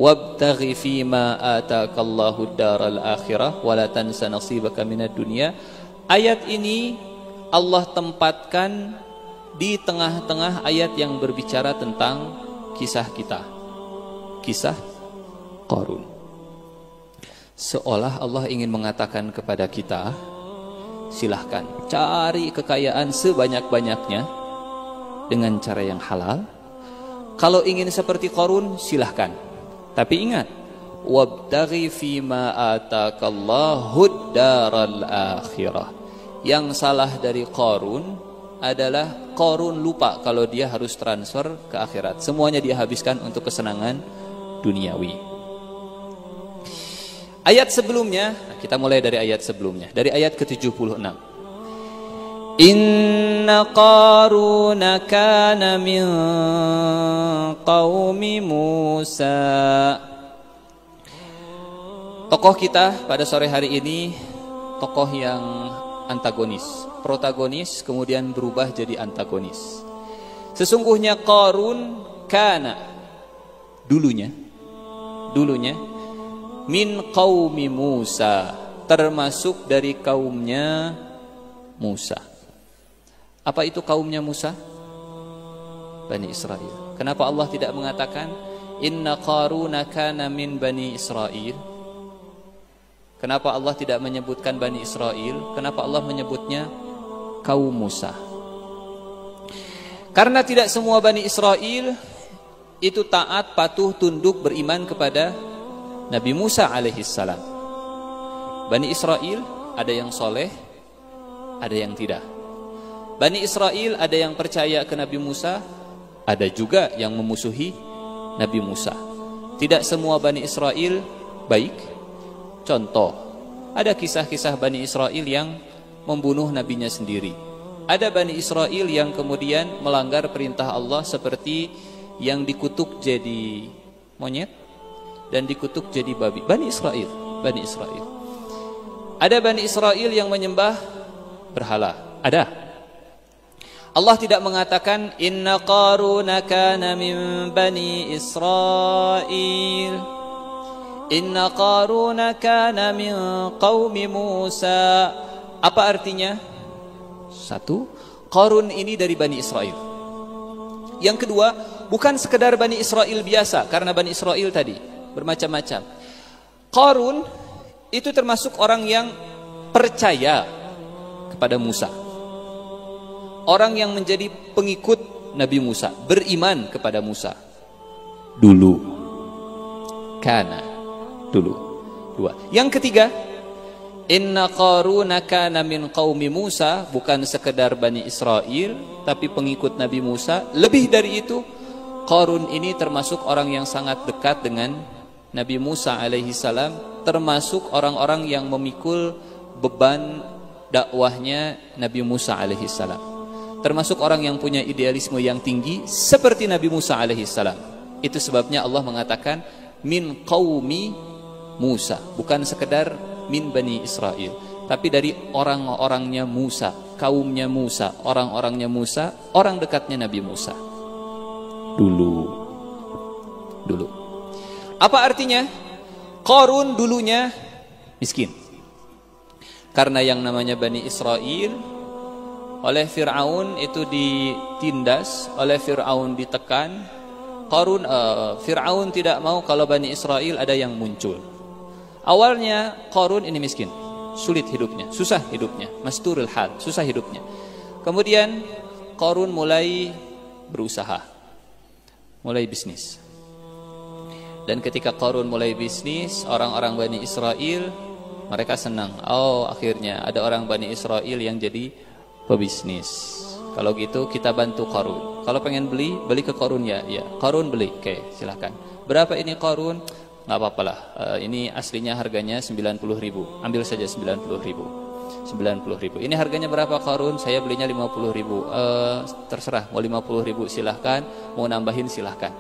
wabtaghi fima ataakallahu daral akhirah wa la tansa nasibaka minad dunya. Ayat ini Allah tempatkan di tengah-tengah ayat yang berbicara tentang kisah kita, kisah Qarun. Seolah Allah ingin mengatakan kepada kita, silahkan cari kekayaan sebanyak-banyaknya dengan cara yang halal. Kalau ingin seperti Qarun, silahkan. Tapi ingat, wabtaghi fima ataakallahu daral akhirah. Yang salah dari Qarun adalah Qarun lupa kalau dia harus transfer ke akhirat. Semuanya dia habiskan untuk kesenangan duniawi. Ayat sebelumnya, kita mulai dari ayat sebelumnya, dari ayat ke-76. Inna Qaruna kana min qaumi Musa. Tokoh kita pada sore hari ini tokoh yang antagonis, protagonis kemudian berubah jadi antagonis. Sesungguhnya Qarun kana, dulunya min qaumi Musa, termasuk dari kaumnya Musa. Apa itu kaumnya Musa? Bani Israel. Kenapa Allah tidak mengatakan inna Qaruna kana min Bani Israel? Kenapa Allah tidak menyebutkan Bani Israel? Kenapa Allah menyebutnya kaum Musa? Karena tidak semua Bani Israel itu taat, patuh, tunduk, beriman kepada Nabi Musa alaihissalam. Bani Israel ada yang soleh, ada yang tidak. Bani Israel ada yang percaya ke Nabi Musa, ada juga yang memusuhi Nabi Musa. Tidak semua Bani Israel baik. Contoh, ada kisah-kisah Bani Israel yang membunuh nabinya sendiri. Ada Bani Israel yang kemudian melanggar perintah Allah seperti yang dikutuk jadi monyet dan dikutuk jadi babi. Bani Israel. Ada Bani Israel yang menyembah berhala. Ada. Allah tidak mengatakan inna Qaruna kana min Bani Israel. Inna Qaruna kana min qaumi Musa. Apa artinya? Satu, Qarun ini dari Bani Israel. Yang kedua, bukan sekedar Bani Israel biasa, karena Bani Israel tadi bermacam-macam. Qarun itu termasuk orang yang percaya kepada Musa. Orang yang menjadi pengikut Nabi Musa, beriman kepada Musa. Dulu. Kana. Dulu. Dua. Yang ketiga, inna Qaruna kana min qaumi Musa, bukan sekedar Bani Israel, tapi pengikut Nabi Musa. Lebih dari itu, Qarun ini termasuk orang yang sangat dekat dengan Nabi Musa alaihi salam, termasuk orang-orang yang memikul beban dakwahnya Nabi Musa alaihi salam. Termasuk orang yang punya idealisme yang tinggi seperti Nabi Musa alaihi salam. Itu sebabnya Allah mengatakan min qaumi Musa, bukan sekedar min Bani Israel, tapi dari orang-orangnya Musa, kaumnya Musa, orang-orangnya Musa, orang dekatnya Nabi Musa. Dulu. Apa artinya? Qarun dulunya miskin. Karena yang namanya Bani Israel oleh Fir'aun itu ditindas, oleh Fir'aun ditekan. Fir'aun tidak mau kalau Bani Israel ada yang muncul. Awalnya Qarun ini miskin, sulit hidupnya, susah hidupnya, masturul hal, susah hidupnya. Kemudian Qarun mulai berusaha, mulai bisnis. Dan ketika Qarun mulai bisnis, orang-orang Bani Israel mereka senang. Oh, akhirnya ada orang Bani Israel yang jadi pebisnis. Kalau gitu kita bantu Qarun. Kalau pengen beli ke Qarun ya. Qarun beli. Oke, silahkan. Berapa ini Qarun? Nggak apa-apa lah. Ini aslinya harganya 90.000. Ambil saja 90.000. 90.000. Ini harganya berapa Qarun? Saya belinya 50.000. Terserah, mau 50.000 silahkan, mau nambahin silahkan.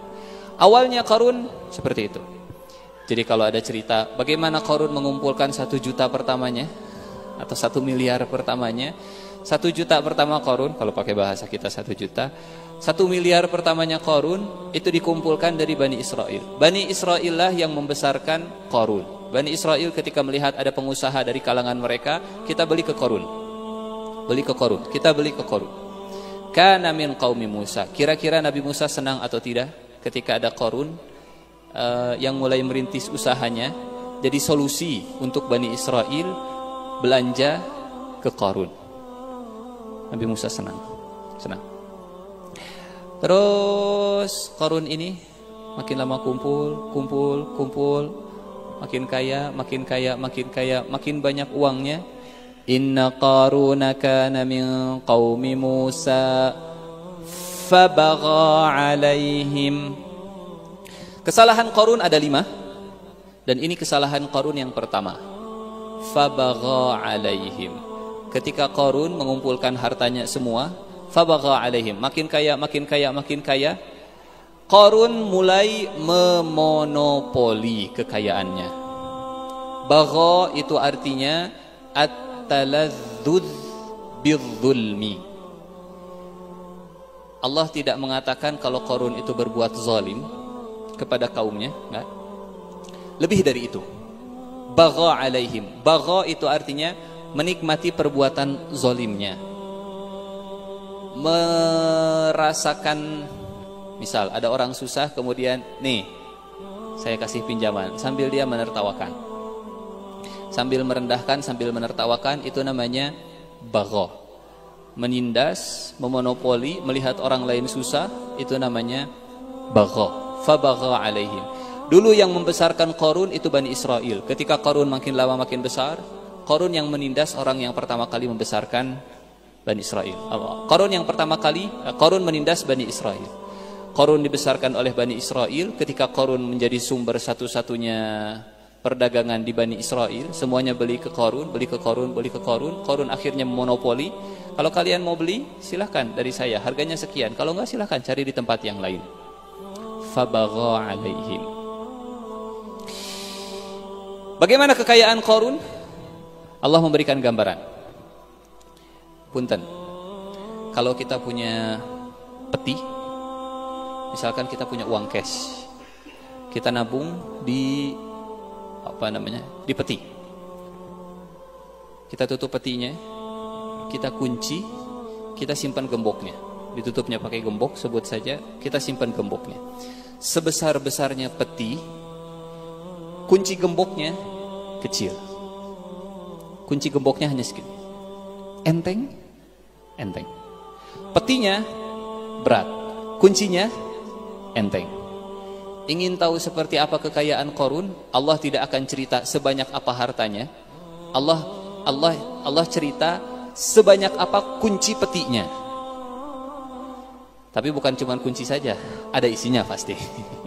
Awalnya Qarun seperti itu. Jadi kalau ada cerita bagaimana Qarun mengumpulkan 1 juta pertamanya atau 1 miliar pertamanya, 1 juta pertama Qarun, kalau pakai bahasa kita 1 juta, 1 miliar pertamanya Qarun itu dikumpulkan dari Bani Israel. Bani Israel lah yang membesarkan Qarun. Bani Israel ketika melihat ada pengusaha dari kalangan mereka, kita beli ke Qarun. Kita beli ke Qarun. Kana min qaumi Musa. Kira-kira Nabi Musa senang atau tidak ketika ada Qarun yang mulai merintis usahanya, jadi solusi untuk Bani Israel belanja ke Qarun. Nabi Musa senang. Terus Qarun ini makin lama kumpul, makin kaya, makin banyak uangnya. Inna Qaruna kana min qaumi Musa fabagha alaihim. Kesalahan Qarun ada 5, dan ini kesalahan Qarun yang pertama. Fabagha alaihim. Ketika Qarun mengumpulkan hartanya semua, fabagha alaihim, makin kaya, Qarun mulai memonopoli kekayaannya. Bagha itu artinya at-taladzuz bidzulmi. Allah tidak mengatakan kalau Qarun itu berbuat zalim kepada kaumnya, enggak. Lebih dari itu. Bagha alaihim. Bagha itu artinya menikmati perbuatan zalimnya. Merasakan, misal ada orang susah, kemudian nih saya kasih pinjaman, sambil dia menertawakan, sambil merendahkan, sambil menertawakan, itu namanya bagha. Menindas, memonopoli, melihat orang lain susah, itu namanya bagha. Fabagha alaihim. Dulu yang membesarkan Qarun itu Bani Israel. Ketika Qarun makin lama makin besar, Qarun yang menindas orang yang pertama kali membesarkan Bani Israel. Qarun yang pertama kali, Qarun menindas Bani Israel. Qarun dibesarkan oleh Bani Israel. Ketika Qarun menjadi sumber satu-satunya perdagangan di Bani Israel, semuanya beli ke Qarun. Qarun akhirnya memonopoli. Kalau kalian mau beli, silahkan dari saya, harganya sekian. Kalau enggak, silahkan cari di tempat yang lain. Fabagha alaihim. Bagaimana kekayaan Qarun? Allah memberikan gambaran. Punten, kalau kita punya peti, misalkan kita punya uang cash, kita nabung di di peti. Kita tutup petinya, kita kunci, kita simpan gemboknya. Ditutupnya pakai gembok, sebut saja, kita simpan gemboknya. Sebesar-besarnya peti, kunci gemboknya kecil. Kunci gemboknya hanya segini. Enteng. Petinya berat, kuncinya enteng. Ingin tahu seperti apa kekayaan Qarun? Allah tidak akan cerita sebanyak apa hartanya. Allah cerita sebanyak apa kunci petinya. Tapi bukan cuma kunci saja, ada isinya pasti.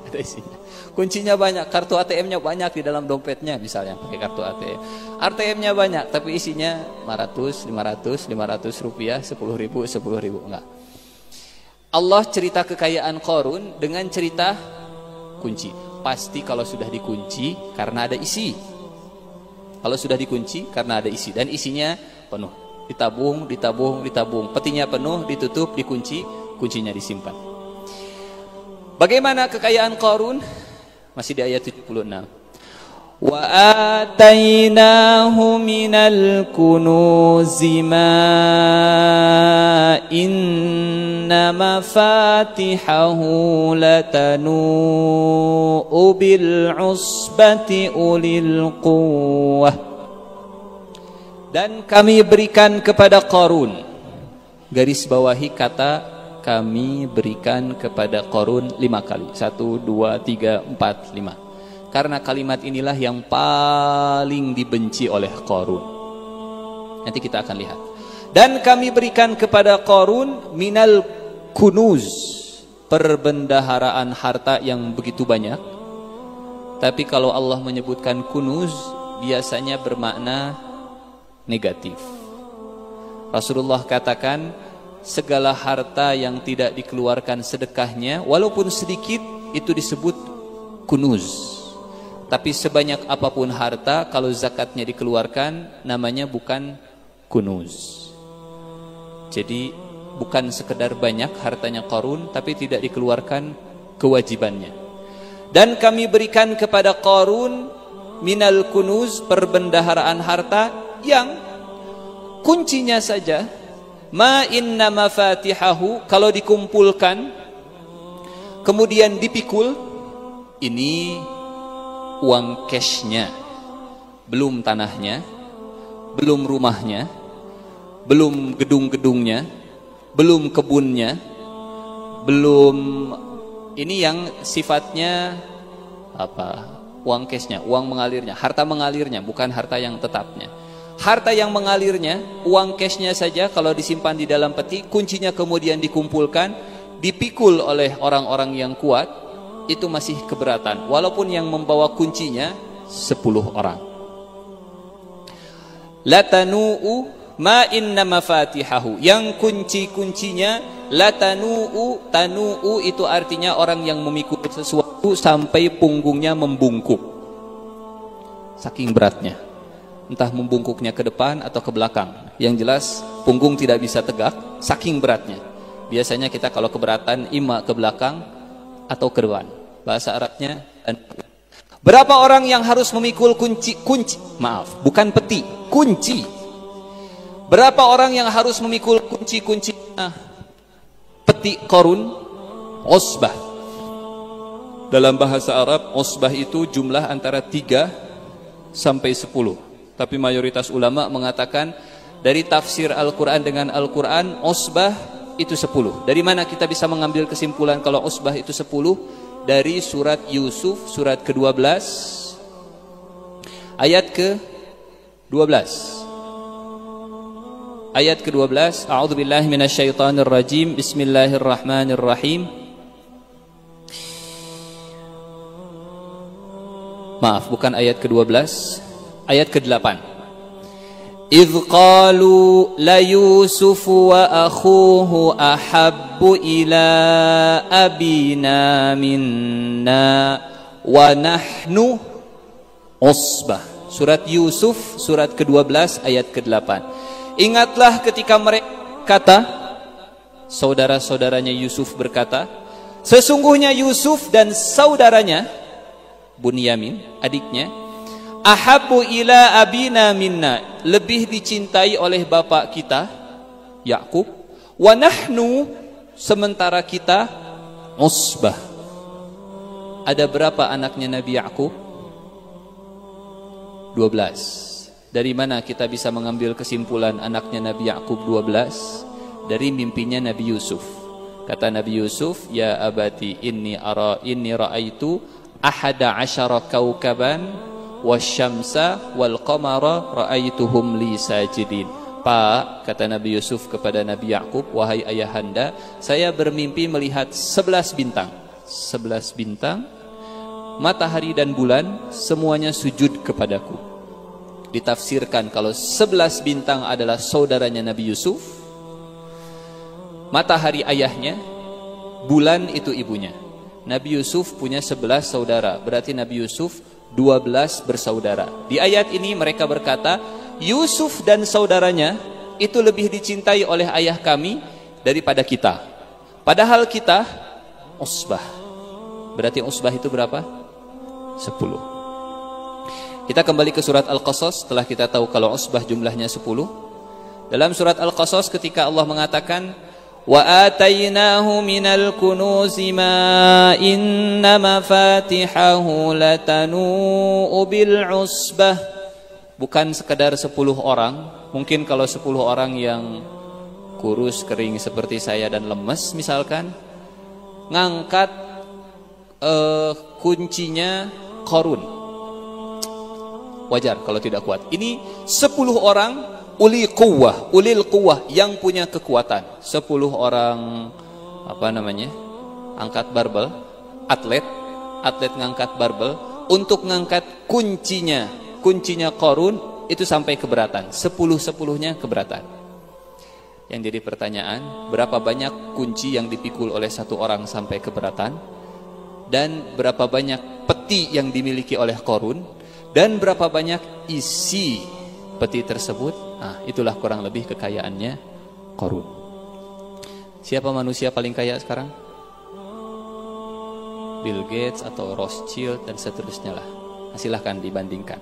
Ada isinya. Kuncinya banyak, kartu ATM-nya banyak di dalam dompetnya, misalnya pakai kartu ATM. ATM-nya banyak, tapi isinya 500 rupiah, 10.000, enggak. Allah cerita kekayaan Qarun dengan cerita kunci. Pasti kalau sudah dikunci karena ada isi. Kalau sudah dikunci karena ada isi, dan isinya penuh. Ditabung. Petinya penuh, ditutup, dikunci, kuncinya disimpan. Bagaimana kekayaan Qarun? Masih di ayat 76. Wa atainahu minal kunuzi ma inna mafatihahu latanu bil usbati ulil quwwah. Dan kami berikan kepada Qarun, garis bawahi kata kami berikan kepada Qarun 5 kali. 1, 2, 3, 4, 5. Karena kalimat inilah yang paling dibenci oleh Qarun. Nanti kita akan lihat. Dan kami berikan kepada Qarun minal kunuz, perbendaharaan harta yang begitu banyak. Tapi kalau Allah menyebutkan kunuz, biasanya bermakna negatif. Rasulullah katakan, segala harta yang tidak dikeluarkan sedekahnya, walaupun sedikit, itu disebut kunuz. Tapi sebanyak apapun harta, kalau zakatnya dikeluarkan, namanya bukan kunuz. Jadi bukan sekedar banyak hartanya Qarun, tapi tidak dikeluarkan kewajibannya. Dan kami berikan kepada Qarun minal kunuz, perbendaharaan harta yang kuncinya saja, ma inna mafatihahu, kalau dikumpulkan kemudian dipikul, ini uang cashnya, belum tanahnya, belum rumahnya, belum gedung-gedungnya, belum kebunnya, belum ini yang sifatnya apa? Uang cashnya, uang mengalirnya, harta mengalirnya, bukan harta yang tetapnya. Harta yang mengalirnya, uang cashnya saja kalau disimpan di dalam peti, kuncinya kemudian dikumpulkan, dipikul oleh orang-orang yang kuat, itu masih keberatan. Walaupun yang membawa kuncinya 10 orang. Latanu'u ma inna mafatihahu, yang kunci-kuncinya latanu'u, tanu'u itu artinya orang yang memikul sesuatu sampai punggungnya membungkuk, saking beratnya, entah membungkuknya ke depan atau ke belakang, yang jelas punggung tidak bisa tegak, saking beratnya. Biasanya kita kalau keberatan ima ke belakang atau ke depan, bahasa Arabnya. Berapa orang yang harus memikul kunci, bukan peti, kunci. Berapa orang yang harus memikul kunci-kunci peti Qarun? Usbah. Dalam bahasa Arab, usbah itu jumlah antara 3 sampai 10. Tapi mayoritas ulama mengatakan dari tafsir Al-Quran dengan Al-Quran, usbah itu 10. Dari mana kita bisa mengambil kesimpulan kalau usbah itu 10? Dari surat Yusuf, surat ke-12, ayat ke-12. Ayat ke-12, A'udzubillahi minasyaitonirrajim, Bismillahirrahmanirrahim. Maaf, bukan ayat ke-12, ayat ke-8. إذ قالوا ليوسف وأخوه أحب إلى أبينا منا ونحن عصبة. Surat Yusuf, surat ke-12, ayat ke-8. Ingatlah ketika mereka kata, saudara-saudaranya Yusuf berkata, sesungguhnya Yusuf dan saudaranya Bunyamin, adiknya, ahabbu ila abina minna, lebih dicintai oleh bapak kita Yakub, wa nahnu, sementara kita usbah. Ada berapa anaknya Nabi Yakub? 12. Dari mana kita bisa mengambil kesimpulan anaknya Nabi Yakub 12? Dari mimpinya Nabi Yusuf. Kata Nabi Yusuf, ya abati inni ra'aitu ahada asyara kaukaban wasyamsa wal qamara ra'aituhum li sajidin. Pak, kata Nabi Yusuf kepada Nabi Yakub, wahai ayahanda, saya bermimpi melihat 11 bintang. 11 bintang, matahari dan bulan semuanya sujud kepadaku. Ditafsirkan kalau 11 bintang adalah saudaranya Nabi Yusuf, matahari ayahnya, bulan itu ibunya. Nabi Yusuf punya 11 saudara, berarti Nabi Yusuf 12 bersaudara. Di ayat ini mereka berkata, Yusuf dan saudaranya itu lebih dicintai oleh ayah kami daripada kita. Padahal kita usbah. Berarti usbah itu berapa? 10. Kita kembali ke surat Al-Qasas setelah kita tahu kalau usbah jumlahnya 10. Dalam surat Al-Qasas ketika Allah mengatakan, wa atainahu minal kunuzi ma inna mafatihahu latanu bil usbah. Bukan sekedar 10 orang. Mungkin kalau 10 orang yang kurus, kering seperti saya dan lemes misalkan, ngangkat kuncinya Qarun, wajar kalau tidak kuat. Ini 10 orang ulil quwwah yang punya kekuatan. 10 orang angkat barbel, atlet ngangkat barbel untuk ngangkat kuncinya Qarun, itu sampai keberatan. 10-10-nya keberatan. Yang jadi pertanyaan, berapa banyak kunci yang dipikul oleh satu orang sampai keberatan, dan berapa banyak peti yang dimiliki oleh Qarun, dan berapa banyak isi peti tersebut. Nah, itulah kurang lebih kekayaannya Qarun. Siapa manusia paling kaya sekarang? Bill Gates atau Rothschild dan seterusnya lah. Silahkan dibandingkan.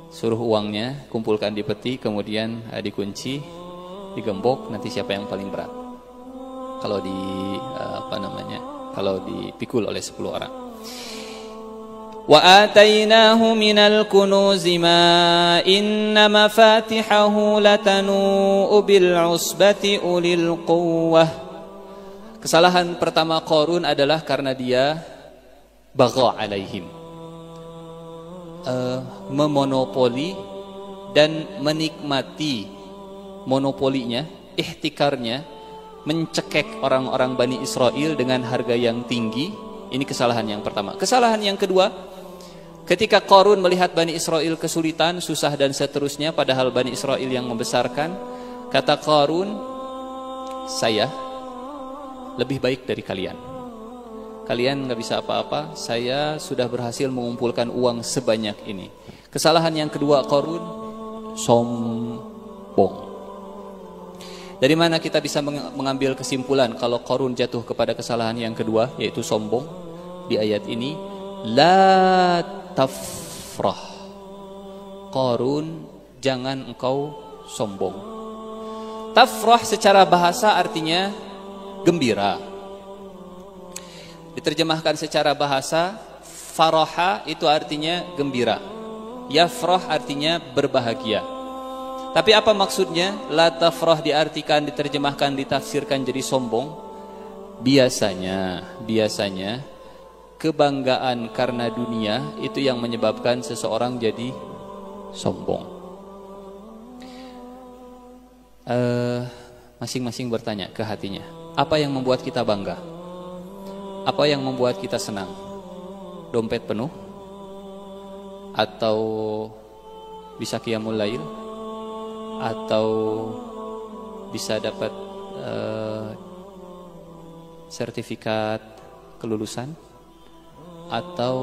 Suruh uangnya, kumpulkan di peti, kemudian dikunci, digembok, nanti siapa yang paling berat? Kalau kalau dipikul oleh 10 orang. Wa atainahu minal kunuzi ma inna mafatihahu latanu bil usbati ulil quwwah. Kesalahan pertama Qarun adalah karena dia bagha alaihim, memonopoli dan menikmati monopolinya, ihtikarnya, mencekek orang-orang Bani Israel dengan harga yang tinggi. Ini kesalahan yang pertama. Kesalahan yang kedua, ketika Qarun melihat Bani Israel kesulitan, susah dan seterusnya, padahal Bani Israel yang membesarkan, kata Qarun, saya lebih baik dari kalian. Kalian nggak bisa apa-apa, saya sudah berhasil mengumpulkan uang sebanyak ini. Kesalahan yang kedua Qarun, sombong. Dari mana kita bisa mengambil kesimpulan kalau Qarun jatuh kepada kesalahan yang kedua, yaitu sombong? Di ayat ini, la tafrah. Qarun, jangan engkau sombong. Tafrah secara bahasa artinya gembira. Diterjemahkan secara bahasa, faraha itu artinya gembira. Yafrah artinya berbahagia. Tapi apa maksudnya? La tafrah diartikan, diterjemahkan, ditafsirkan jadi sombong. Biasanya kebanggaan karena dunia itu yang menyebabkan seseorang jadi sombong. Masing-masing bertanya ke hatinya, apa yang membuat kita bangga? Apa yang membuat kita senang? Dompet penuh? Atau bisa qiyamul lail? Atau bisa dapat sertifikat kelulusan? Atau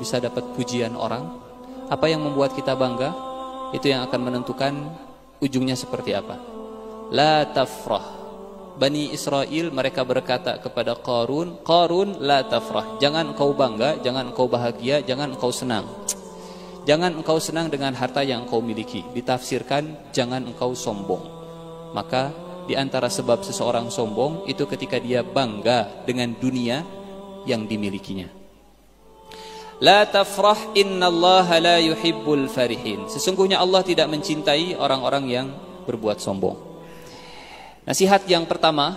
bisa dapat pujian orang? Apa yang membuat kita bangga? Itu yang akan menentukan ujungnya seperti apa. La tafrah. Bani Israel mereka berkata kepada Qarun, Qarun la tafrah. Jangan engkau bangga, jangan engkau bahagia, jangan engkau senang. Jangan engkau senang dengan harta yang engkau miliki. Ditafsirkan, jangan engkau sombong. Maka di antara sebab seseorang sombong itu ketika dia bangga dengan dunia yang dimilikinya. La tafrah innallaha la yuhibbul farihin. Sesungguhnya Allah tidak mencintai orang-orang yang berbuat sombong. Nasihat yang pertama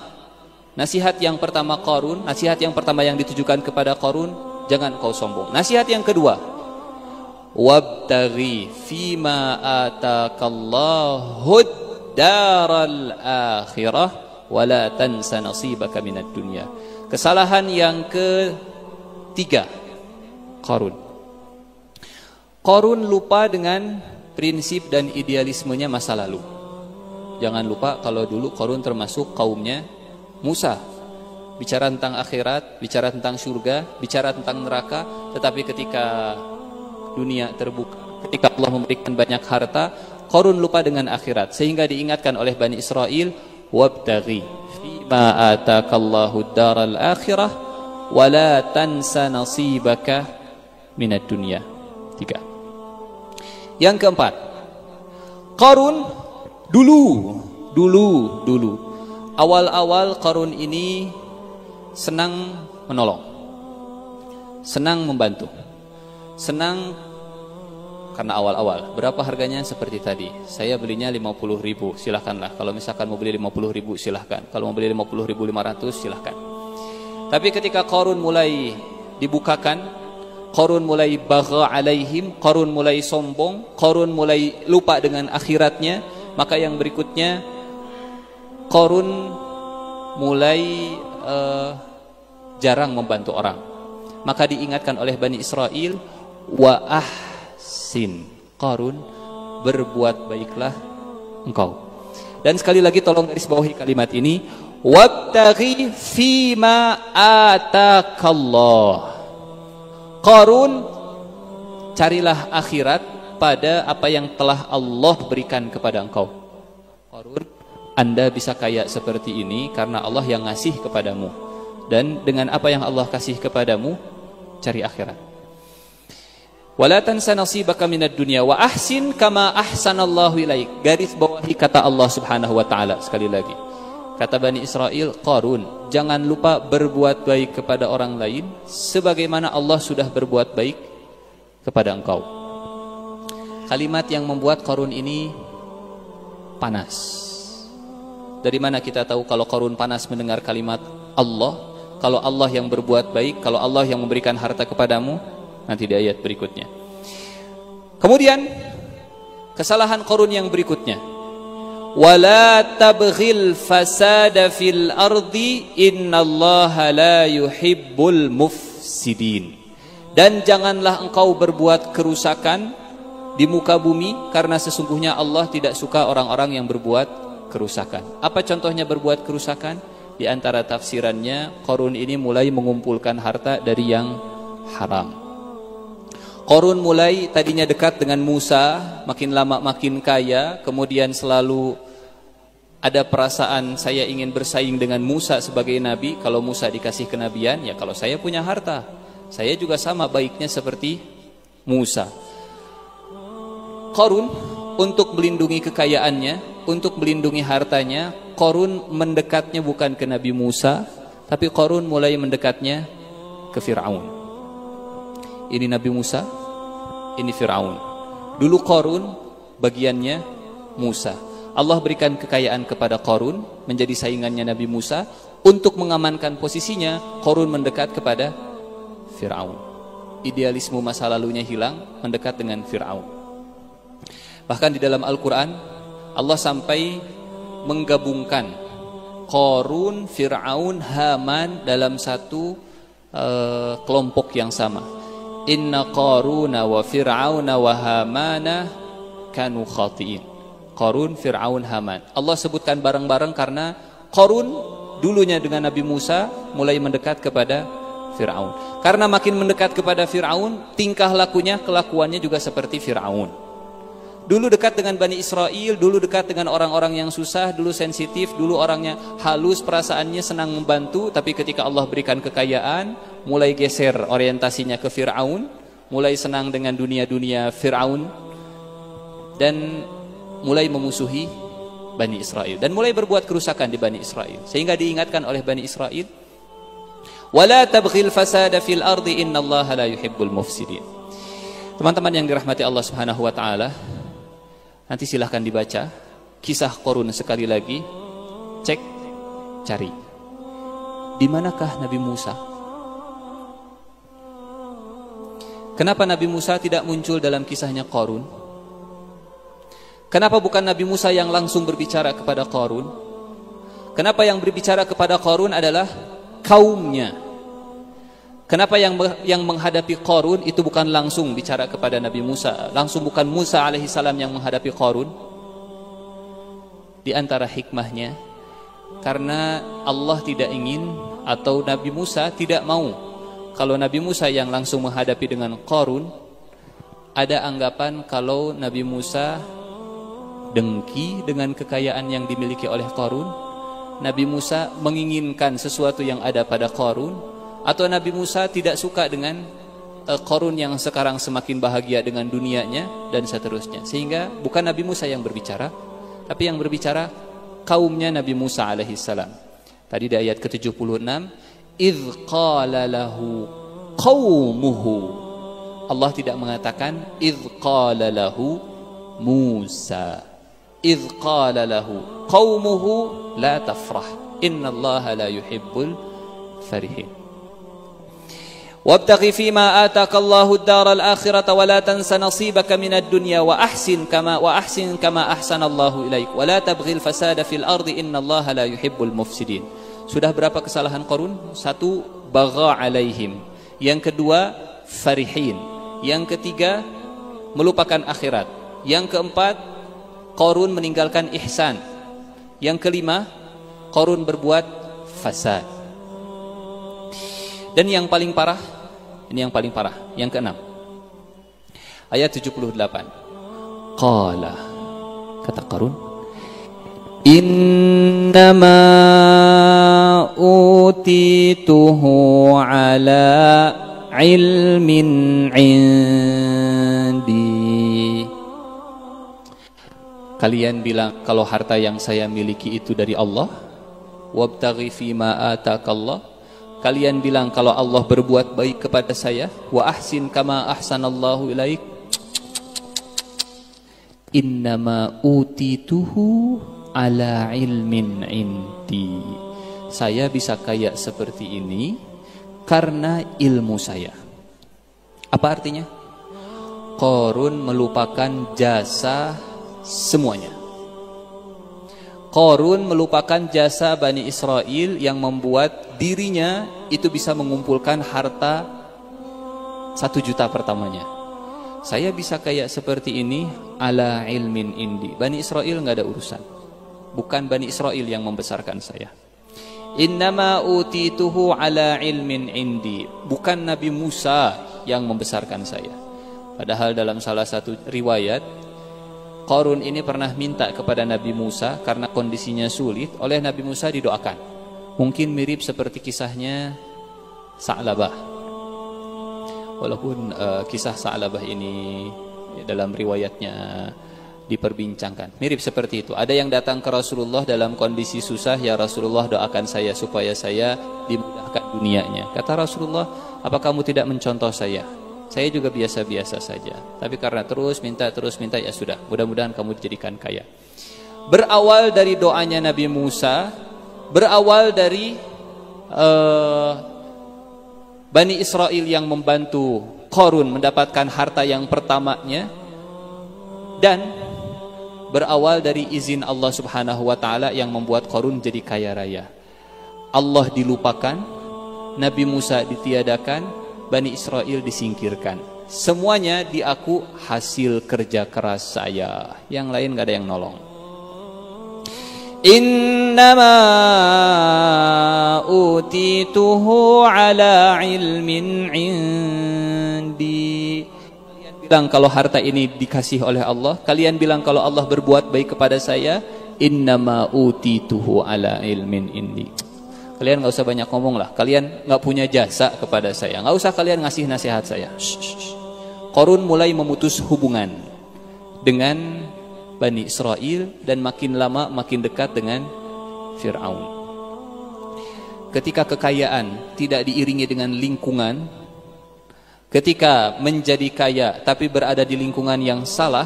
Qarun, nasihat yang pertama yang ditujukan kepada Qarun, jangan engkau sombong. Nasihat yang kedua, wabtaghi fima ataqallahu daral akhirah wala tansa nasibaka minad dunya. Kesalahan yang ketiga Qarun lupa dengan prinsip dan idealismenya masa lalu. Jangan lupa kalau dulu Qarun termasuk kaumnya Musa. Bicara tentang akhirat, bicara tentang surga, bicara tentang neraka, tetapi ketika dunia terbuka, ketika Allah memberikan banyak harta, Qarun lupa dengan akhirat, sehingga diingatkan oleh Bani Israel, wabtaghi fima ataqallahu daral akhirah wala tansa nasibaka minad dunya. 3. Yang keempat, Qarun dulu awal-awal Qarun ini senang menolong, senang membantu, senang karena awal-awal. Berapa harganya? Seperti tadi, saya belinya 50.000, silahkanlah. Kalau misalkan mau beli 50.000 silahkan, kalau mau beli 50.500 silahkan. Tapi ketika Qarun mulai dibukakan, Qarun mulai bagha alaihim, Qarun mulai sombong, Qarun mulai lupa dengan akhiratnya, maka yang berikutnya Qarun mulai jarang membantu orang. Maka diingatkan oleh Bani Israel, wa ahsin, Qarun, berbuat baiklah engkau. Dan sekali lagi tolong garis bawahi kalimat ini, wabtaghi fima ataqallah. Qarun, carilah akhirat pada apa yang telah Allah berikan kepada engkau. Qarun Anda bisa kaya seperti ini karena Allah yang ngasih kepadamu. Dan dengan apa yang Allah kasih kepadamu, cari akhirat. Wala tansa nasibaka minad dunya wa ahsin kama ahsanallahu ilaik. Garis bawahi kata Allah Subhanahu wa taala sekali lagi. Kata Bani Israel, Qarun, jangan lupa berbuat baik kepada orang lain sebagaimana Allah sudah berbuat baik kepada engkau. Kalimat yang membuat Qarun ini panas. Dari mana kita tahu kalau Qarun panas mendengar kalimat Allah? Kalau Allah yang berbuat baik, kalau Allah yang memberikan harta kepadamu, nanti di ayat berikutnya. Kemudian kesalahan Qarun yang berikutnya, wala tabghil fasada fil ardi innallaha la yuhibbul mufsidin. Dan janganlah engkau berbuat kerusakan di muka bumi, karena sesungguhnya Allah tidak suka orang-orang yang berbuat kerusakan. Apa contohnya berbuat kerusakan? Di antara tafsirannya, Qarun ini mulai mengumpulkan harta dari yang haram. Qarun mulai tadinya dekat dengan Musa, makin lama makin kaya, kemudian selalu ada perasaan saya ingin bersaing dengan Musa sebagai nabi. Kalau Musa dikasih kenabian, ya kalau saya punya harta, saya juga sama baiknya seperti Musa. Qarun untuk melindungi kekayaannya, untuk melindungi hartanya, Qarun mendekatnya bukan ke Nabi Musa, tapi Qarun mulai mendekatnya ke Fir'aun. Ini Nabi Musa, ini Fir'aun. Dulu Qarun bagiannya Musa. Allah berikan kekayaan kepada Qarun, menjadi saingannya Nabi Musa. Untuk mengamankan posisinya, Qarun mendekat kepada Fir'aun. Idealisme masa lalunya hilang, mendekat dengan Fir'aun. Bahkan di dalam Al-Quran, Allah sampai menggabungkan Qarun, Fir'aun, Haman dalam satu kelompok yang sama. Inna Qaruna wa Fir'auna wa Hamana kanu khati'in. Qarun, Fir'aun, Haman. Allah sebutkan bareng-bareng karena Qarun dulunya dengan Nabi Musa mulai mendekat kepada Fir'aun. Karena makin mendekat kepada Fir'aun, tingkah lakunya, kelakuannya juga seperti Fir'aun. Dulu dekat dengan Bani Israel, dulu dekat dengan orang-orang yang susah, dulu sensitif, dulu orangnya halus, perasaannya senang membantu. Tapi ketika Allah berikan kekayaan, mulai geser orientasinya ke Fir'aun, mulai senang dengan dunia-dunia Fir'aun, dan mulai memusuhi Bani Israel, dan mulai berbuat kerusakan di Bani Israel. Sehingga diingatkan oleh Bani Israel, wala tabghil fasada fil ardi innallaha la yuhibbul mufsidin. Teman-teman yang dirahmati Allah Subhanahu wa taala, nanti silahkan dibaca kisah Qarun sekali lagi, cek, cari. Di manakah Nabi Musa? Kenapa Nabi Musa tidak muncul dalam kisahnya Qarun? Kenapa bukan Nabi Musa yang langsung berbicara kepada Qarun? Kenapa yang berbicara kepada Qarun adalah kaumnya? Kenapa yang menghadapi Qarun itu bukan langsung bicara kepada Nabi Musa, langsung bukan Musa alaihissalam yang menghadapi Qarun? Di antara hikmahnya, karena Allah tidak ingin, atau Nabi Musa tidak mau, kalau Nabi Musa yang langsung menghadapi dengan Qarun, ada anggapan kalau Nabi Musa dengki dengan kekayaan yang dimiliki oleh Qarun, Nabi Musa menginginkan sesuatu yang ada pada Qarun, atau Nabi Musa tidak suka dengan Qarun yang sekarang semakin bahagia dengan dunianya, dan seterusnya. Sehingga bukan Nabi Musa yang berbicara, tapi yang berbicara kaumnya Nabi Musa alaihissalam. Tadi di ayat ke-76, idh qala lahu qaumuhu. Allah tidak mengatakan idh qala lahu Musa. Idh qala lahu qaumuhu la tafrah innallaha la yuhibbul farihin. Wabtaghi fima ataka Allahu ad-daral akhirata wa la tansa nasibaka minad dunya wa ahsin kama ahsana Allahu ilaik wa la tabghil fasada fil ardi innallaha la yuhibbul mufsidin. Sudah berapa kesalahan Qarun? Satu, bagha alaihim. Yang kedua, farihin. Yang ketiga, melupakan akhirat. Yang keempat, Qarun meninggalkan ihsan. Yang kelima, Qarun berbuat fasad. Dan yang paling parah, ini yang paling parah, yang keenam, ayat 78. Qala, kata Qarun, Innama utituhu ala ilmin indi. Kalian bilang kalau harta yang saya miliki itu dari Allah. Wabtaghi fima atakallah. Kalian bilang kalau Allah berbuat baik kepada saya. Wa ahsin kama ahsanallahu ilaik. Innama utituhu ala ilmin indi. Saya bisa kaya seperti ini karena ilmu saya. Apa artinya? Qarun melupakan jasa semuanya. Qarun melupakan jasa Bani Israel yang membuat dirinya itu bisa mengumpulkan harta 1 juta pertamanya. Saya bisa kaya seperti ini ala ilmin indi. Bani Israel nggak ada urusan. Bukan Bani Israel yang membesarkan saya. Innama utituhu ala ilmin indi. Bukan Nabi Musa yang membesarkan saya. Padahal dalam salah satu riwayat, Qarun ini pernah minta kepada Nabi Musa karena kondisinya sulit. Oleh Nabi Musa didoakan. Mungkin mirip seperti kisahnya Sa'labah. Walaupun kisah Sa'labah ini dalam riwayatnya diperbincangkan. Mirip seperti itu. Ada yang datang ke Rasulullah dalam kondisi susah, ya Rasulullah doakan saya supaya saya dimudahkan dunianya. Kata Rasulullah, apa kamu tidak mencontoh saya? Saya juga biasa-biasa saja. Tapi karena terus minta, ya sudah. Mudah-mudahan kamu dijadikan kaya. Berawal dari doanya Nabi Musa, berawal dari Bani Israel yang membantu Qarun mendapatkan harta yang pertamanya, dan berawal dari izin Allah Subhanahu wa taala yang membuat Qarun jadi kaya raya. Allah dilupakan, Nabi Musa ditiadakan, Bani Israel disingkirkan. Semuanya diaku hasil kerja keras saya. Yang lain gak ada yang nolong. Innama utituhu ala ilmin indi. Bilang kalau harta ini dikasih oleh Allah, kalian bilang kalau Allah berbuat baik kepada saya, innama utituhu ala ilmin indi. Kalian nggak usah banyak ngomong lah, kalian nggak punya jasa kepada saya, nggak usah kalian ngasih nasihat saya. Qarun mulai memutus hubungan dengan Bani Israel dan makin lama makin dekat dengan Fir'aun. Ketika kekayaan tidak diiringi dengan lingkungan, ketika menjadi kaya tapi berada di lingkungan yang salah,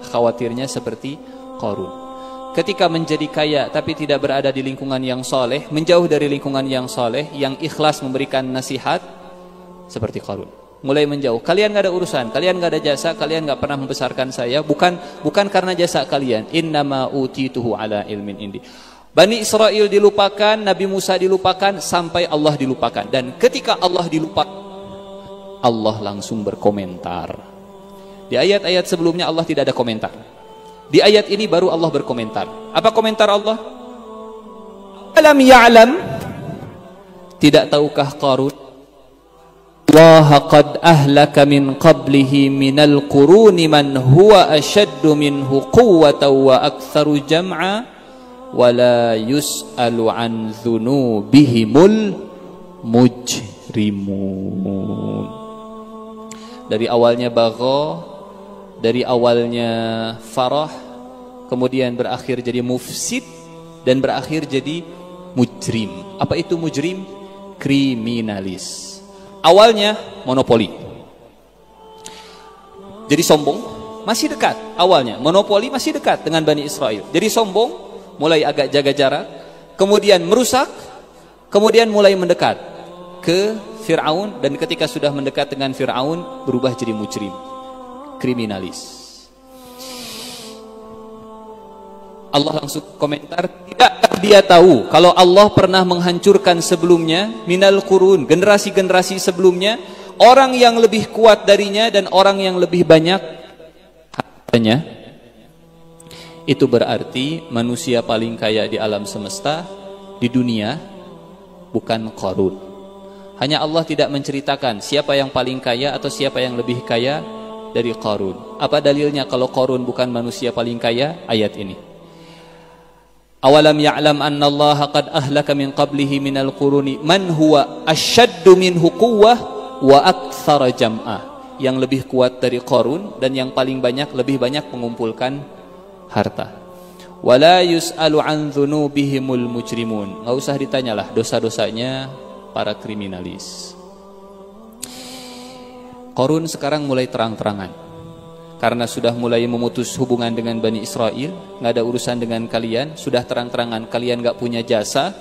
khawatirnya seperti Qarun. Ketika menjadi kaya tapi tidak berada di lingkungan yang soleh, menjauh dari lingkungan yang soleh, yang ikhlas memberikan nasihat, seperti Qarun. Mulai menjauh. Kalian gak ada urusan, kalian gak ada jasa, kalian gak pernah membesarkan saya. Bukan karena jasa kalian. Innama utituhu ala ilmin indi. Bani Israel dilupakan, Nabi Musa dilupakan, sampai Allah dilupakan. Dan ketika Allah dilupakan, Allah langsung berkomentar. Di ayat-ayat sebelumnya Allah tidak ada komentar. Di ayat ini baru Allah berkomentar. Apa komentar Allah? Alam ya'lam, tidak tahukah Qarun, Allah qad ahlaka min qablihi minal quruni man huwa ashaddu minhu quwwatan wa aktsaru jam'a wa la yus'alu an dzunubihimul mujrimun. Dari awalnya bagha, dari awalnya farah, kemudian berakhir jadi mufsid, dan berakhir jadi mujrim. Apa itu mujrim? Kriminalis. Awalnya monopoli, jadi sombong, masih dekat. Awalnya monopoli masih dekat dengan Bani Israel, jadi sombong, mulai agak jaga jarak, kemudian merusak, kemudian mulai mendekat ke Fir'aun, dan ketika sudah mendekat dengan Fir'aun berubah jadi mujrim, kriminalis. Allah langsung komentar, tidakkah dia tahu kalau Allah pernah menghancurkan sebelumnya minal qurun, generasi-generasi sebelumnya, orang yang lebih kuat darinya dan orang yang lebih banyak hartanya. Itu berarti manusia paling kaya di alam semesta, di dunia, bukan Qarun. Hanya Allah tidak menceritakan siapa yang paling kaya atau siapa yang lebih kaya dari Qarun. Apa dalilnya kalau Qarun bukan manusia paling kaya? Ayat ini. Awalam ya'lam anna Allah qad ahlaka min qablihi minal quruni man huwa asyaddu minhu quwwah wa aktsara jam'ah. Yang lebih kuat dari Qarun dan yang paling banyak, lebih banyak mengumpulkan harta. Wala yus'alu an dzunubihimul mujrimun. Enggak usah ditanyalah dosa-dosanya para kriminalis. Qarun sekarang mulai terang-terangan. Karena sudah mulai memutus hubungan dengan Bani Israel, nggak ada urusan dengan kalian, sudah terang-terangan kalian nggak punya jasa.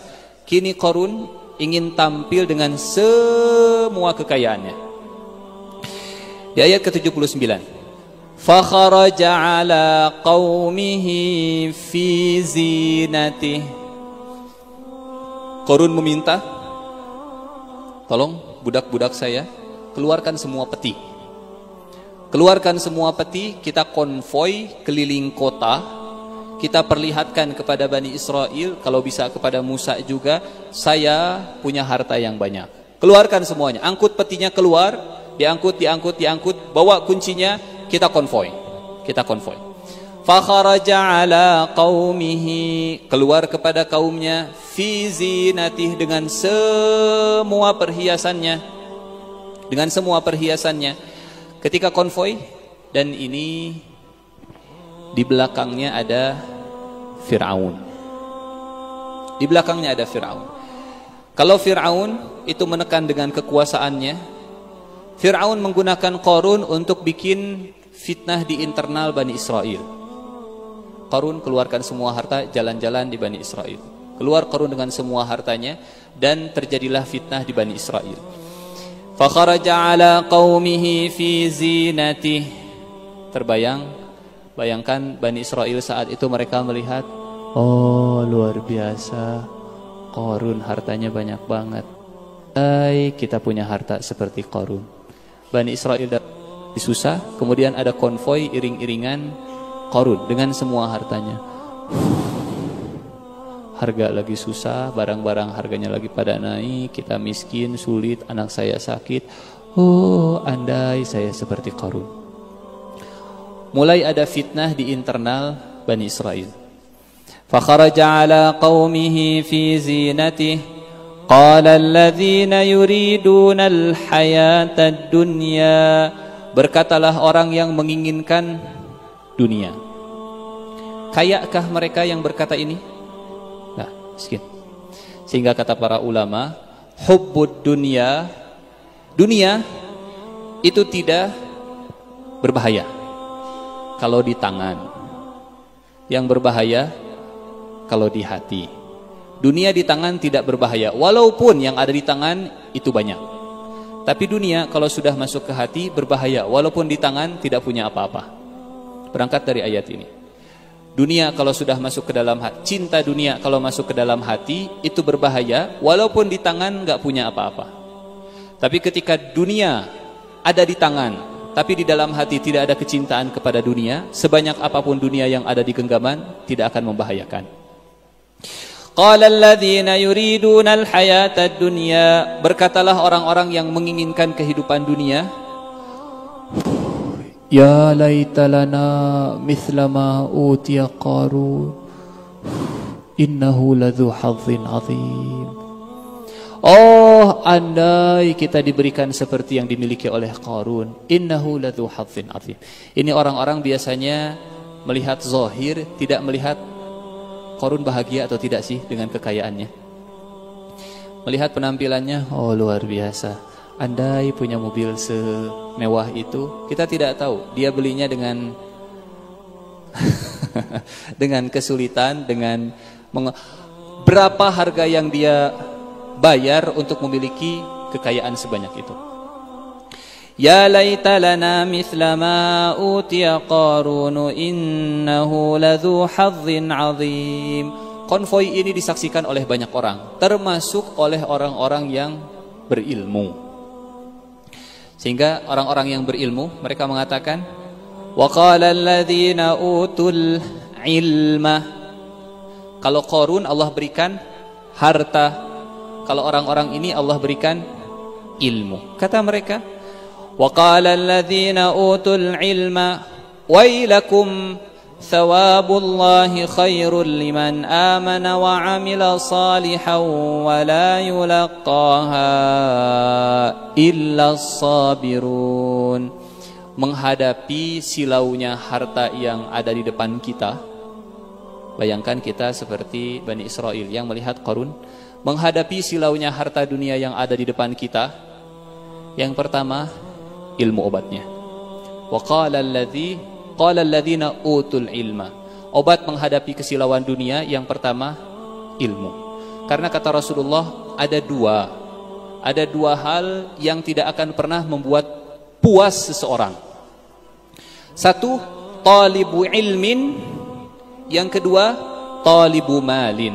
Kini Qarun ingin tampil dengan semua kekayaannya. Di ayat ke-79, fakharaja ala qaumihi fi zinatih. Qarun meminta, tolong budak-budak saya keluarkan semua peti. Keluarkan semua peti, kita konvoi keliling kota. Kita perlihatkan kepada Bani Israel, kalau bisa kepada Musa juga, saya punya harta yang banyak. Keluarkan semuanya, angkut petinya keluar. Diangkut, bawa kuncinya, kita konvoi. Fakharaja ala qaumihi, keluar kepada kaumnya, fi zinatih, dengan semua perhiasannya. Ketika konvoi, dan ini di belakangnya ada Fir'aun. Kalau Fir'aun itu menekan dengan kekuasaannya, Fir'aun menggunakan Qarun untuk bikin fitnah di internal Bani Israel. Qarun keluarkan semua harta, jalan-jalan di Bani Israel. Keluar Qarun dengan semua hartanya, dan terjadilah fitnah di Bani Israel. Fakharaja ala qaumihi fi zinatih. Bayangkan Bani Israel saat itu mereka melihat, oh luar biasa, Qarun hartanya banyak banget. Kita punya harta seperti Qarun. Bani Israel susah, kemudian ada konvoi iring-iringan Qarun dengan semua hartanya. Harga lagi susah, barang-barang harganya lagi pada naik, kita miskin, sulit, anak saya sakit. Oh, andai saya seperti Qarun. Mulai ada fitnah di internal Bani Israel. Fakharaja ala qaumihi fi zinatih. Qala alladhina yuriduna al-hayata ad-dunya. Berkatalah orang yang menginginkan dunia. Kayakkah mereka yang berkata ini? Nah, miskin. Sehingga kata para ulama, hubbud dunya, dunia itu tidak berbahaya kalau di tangan. Yang berbahaya kalau di hati. Dunia di tangan tidak berbahaya, walaupun yang ada di tangan itu banyak. Tapi dunia kalau sudah masuk ke hati berbahaya, walaupun di tangan tidak punya apa-apa. Berangkat dari ayat ini. Dunia kalau sudah masuk ke dalam hati, cinta dunia kalau masuk ke dalam hati itu berbahaya, walaupun di tangan nggak punya apa-apa. Tapi ketika dunia ada di tangan, tapi di dalam hati tidak ada kecintaan kepada dunia, sebanyak apapun dunia yang ada di genggaman tidak akan membahayakan. Qala alladhina yuriduna al-hayata ad-dunya. Berkatalah orang-orang yang menginginkan kehidupan dunia, ya laita lana mithla ma utiya Qarun innahu ladzu hadzin azim. Oh, andai kita diberikan seperti yang dimiliki oleh Qarun, innahu ladzu hadzin azim. Ini orang-orang biasanya melihat zahir, tidak melihat Qarun bahagia atau tidak sih dengan kekayaannya. Melihat penampilannya, oh luar biasa. Andai punya mobil semewah itu, kita tidak tahu dia belinya dengan dengan kesulitan, dengan berapa harga yang dia bayar untuk memiliki kekayaan sebanyak itu. Ya laita lana mithla ma utiya Qarun innahu ladzu hadzin azim. Konvoi ini disaksikan oleh banyak orang, termasuk oleh orang-orang yang berilmu. Sehingga orang-orang yang berilmu mereka mengatakan, wa qala alladzina utul ilma. Kalau Qarun Allah berikan harta, kalau orang-orang ini Allah berikan ilmu. Kata mereka, wa qala alladzina utul ilma wailakum thawabullahi khairul liman amana wa amila salihan wa la yulaqaha illa sabirun. Menghadapi silaunya harta yang ada di depan kita. Bayangkan kita seperti Bani Israel yang melihat Qarun. Menghadapi silaunya harta dunia yang ada di depan kita, yang pertama ilmu obatnya. Wa qala alladziina utul ilma. Obat menghadapi kesilauan dunia yang pertama ilmu. Karena kata Rasulullah ada dua hal yang tidak akan pernah membuat puas seseorang. Satu, talibu ilmin. Yang kedua, talibu malin.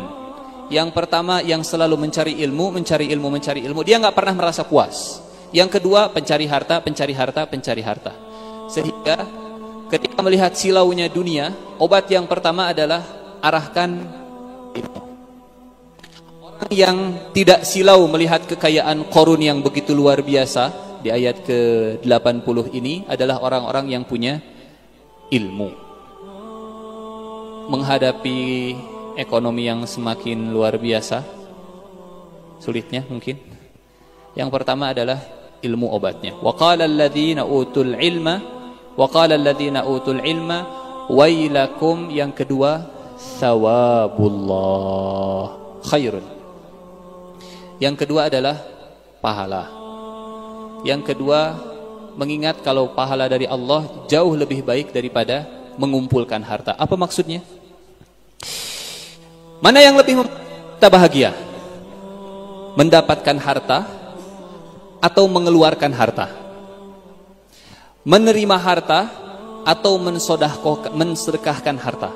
Yang pertama yang selalu mencari ilmu, dia nggak pernah merasa puas. Yang kedua, pencari harta. Sehingga ketika melihat silaunya dunia, obat yang pertama adalah arahkan ilmu. Orang yang tidak silau melihat kekayaan Qarun yang begitu luar biasa di ayat ke-80 ini adalah orang-orang yang punya ilmu. Menghadapi ekonomi yang semakin luar biasa, sulitnya mungkin. Yang pertama adalah ilmu obatnya. Wa qala alladziina utul ilma wailakum. Yang kedua, thawabullah khairun. Yang kedua adalah pahala. Yang kedua, mengingat kalau pahala dari Allah jauh lebih baik daripada mengumpulkan harta. Apa maksudnya? Mana yang lebih kita bahagia? Mendapatkan harta atau mengeluarkan harta? Menerima harta atau mensedekahkan harta?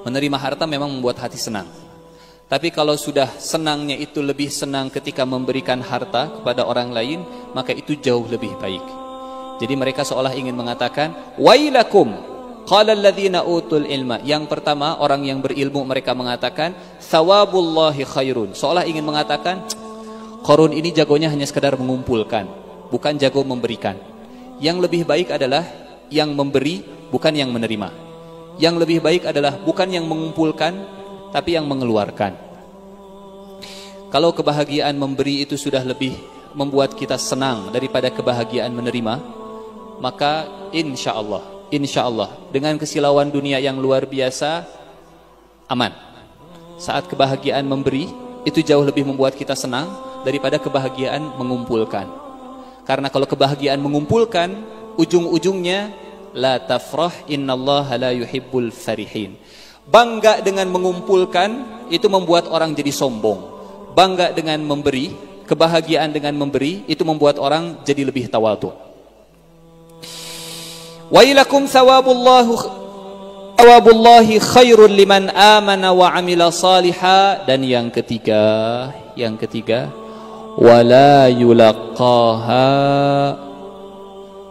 Menerima harta memang membuat hati senang. Tapi kalau sudah senangnya itu lebih senang ketika memberikan harta kepada orang lain, maka itu jauh lebih baik. Jadi mereka seolah ingin mengatakan, wailakum qala alladziina utul ilma. Yang pertama, orang yang berilmu mereka mengatakan thawabullahi khairun. Seolah ingin mengatakan, Qarun ini jagonya hanya sekedar mengumpulkan, bukan jago memberikan. Yang lebih baik adalah yang memberi, bukan yang menerima. Yang lebih baik adalah bukan yang mengumpulkan, tapi yang mengeluarkan. Kalau kebahagiaan memberi itu sudah lebih membuat kita senang daripada kebahagiaan menerima, maka insya Allah dengan kesilauan dunia yang luar biasa aman. Saat kebahagiaan memberi itu jauh lebih membuat kita senang daripada kebahagiaan mengumpulkan. Karena kalau kebahagiaan mengumpulkan, ujung-ujungnya la tafrah innallaha la yuhibbul farihin. Bangga dengan mengumpulkan itu membuat orang jadi sombong. Bangga dengan memberi, kebahagiaan dengan memberi itu membuat orang jadi lebih tawadhu. Wailakum thawabullahi khairul liman amana wa amila saliha. Dan yang ketiga wala yulaqaha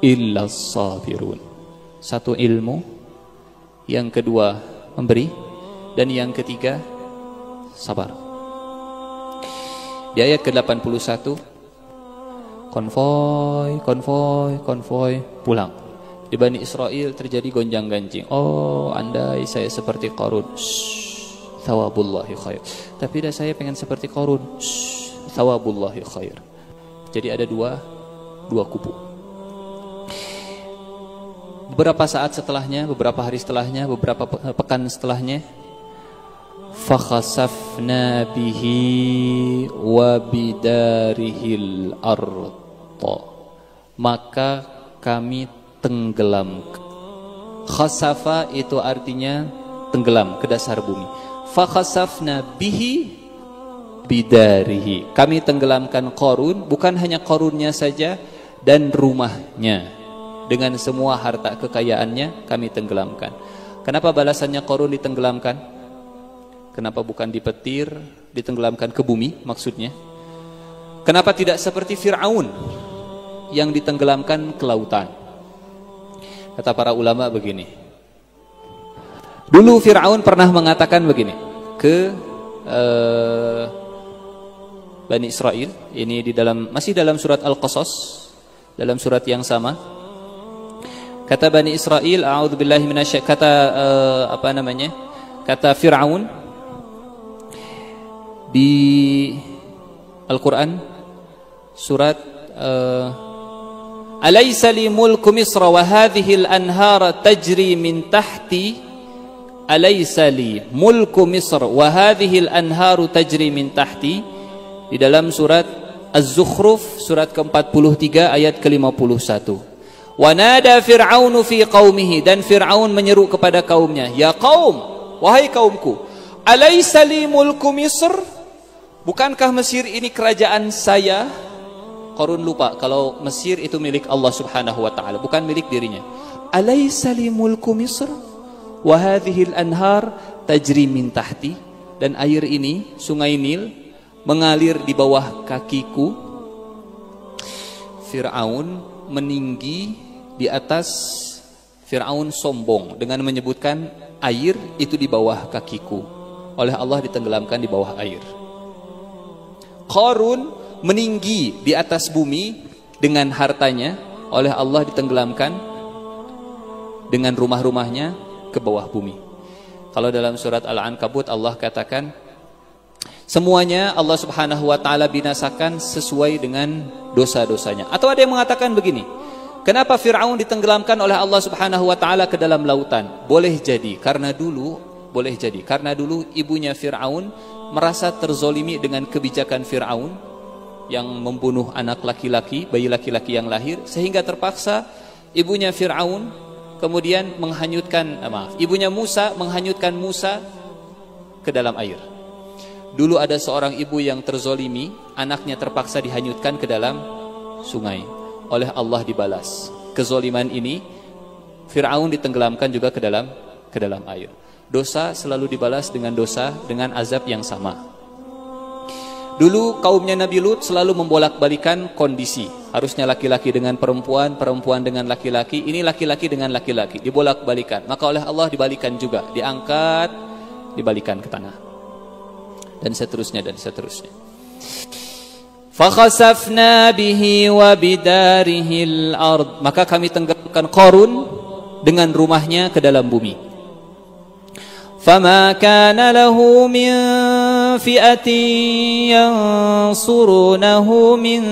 illa sabirun. Satu ilmu, yang kedua memberi, dan yang ketiga sabar. Di ayat ke-81, konvoy pulang. Di Bani Israel terjadi gonjang-ganjing. Oh, andai saya seperti Qarun. Thawabullahi khair. Tapi dah saya pengen seperti Qarun. Thawabullahi khair. Jadi ada dua kubu. Beberapa saat setelahnya, beberapa hari setelahnya, beberapa pekan setelahnya, fakhasafna bihi wa bidarihil arda. Maka kami tenggelam. Khasafa itu artinya tenggelam ke dasar bumi. Fakhasafna bihi bidarihi. Kami tenggelamkan Qarun, bukan hanya Qarunnya saja, dan rumahnya dengan semua harta kekayaannya kami tenggelamkan. Kenapa balasannya Qarun ditenggelamkan? Kenapa bukan di petir, ditenggelamkan ke bumi maksudnya? Kenapa tidak seperti Fir'aun yang ditenggelamkan ke lautan? Kata para ulama begini. Dulu Fir'aun pernah mengatakan begini ke Bani Israel. Ini masih dalam surat Al-Qasas, dalam surat yang sama. Kata Bani Israel, a'udzubillahi minasy kata kata Fir'aun di Al-Qur'an surat Alaysa li mulku Misr wa hadhihi al-anhar tajri min tahti. Alaysa li mulku Misr wa hadhihi al-anhar tajri min tahti. Di dalam surat Az-Zukhruf surat ke-43 ayat ke-51. Wa nada Fir'aunu fi qaumihi, dan Fir'aun menyeru kepada kaumnya, ya qaum, wahai kaumku, alaysa li mulku Misr? Bukankah Mesir ini kerajaan saya? Qarun lupa kalau Mesir itu milik Allah Subhanahu wa taala, bukan milik dirinya. Alaysa li mulku Misr wa hadhihi al-anhar tajri min tahti, dan air ini, sungai Nil, mengalir di bawah kakiku. Fir'aun meninggi di atas. Fir'aun sombong dengan menyebutkan air itu di bawah kakiku, oleh Allah ditenggelamkan di bawah air. Qarun meninggi di atas bumi dengan hartanya, oleh Allah ditenggelamkan dengan rumah-rumahnya ke bawah bumi. Kalau dalam surat Al-Ankabut Allah katakan semuanya Allah Subhanahu wa taala binasakan sesuai dengan dosa-dosanya. Atau ada yang mengatakan begini, kenapa Fir'aun ditenggelamkan oleh Allah Subhanahu wa taala ke dalam lautan? Boleh jadi karena dulu ibunya Fir'aun merasa terzolimi dengan kebijakan Fir'aun yang membunuh anak laki-laki, bayi laki-laki yang lahir, sehingga terpaksa ibunya Fir'aun kemudian ibunya Musa menghanyutkan Musa ke dalam air. Dulu ada seorang ibu yang terzolimi, anaknya terpaksa dihanyutkan ke dalam sungai. Oleh Allah dibalas kezoliman ini, Fir'aun ditenggelamkan juga ke dalam air. Dosa selalu dibalas dengan dosa, dengan azab yang sama. Dulu kaumnya Nabi Lut selalu membolak-balikan kondisi. Harusnya laki-laki dengan perempuan, perempuan dengan laki-laki, ini laki-laki dengan laki-laki, dibolak-balikan. Maka oleh Allah dibalikan juga, diangkat, dibalikan ke tanah. Dan seterusnya dan seterusnya. Fakhasafna bihi wa bidarihil ard. Maka kami tenggelamkan Qarun dengan rumahnya ke dalam bumi. Fama kana lahu min fi'atin yansurunahu min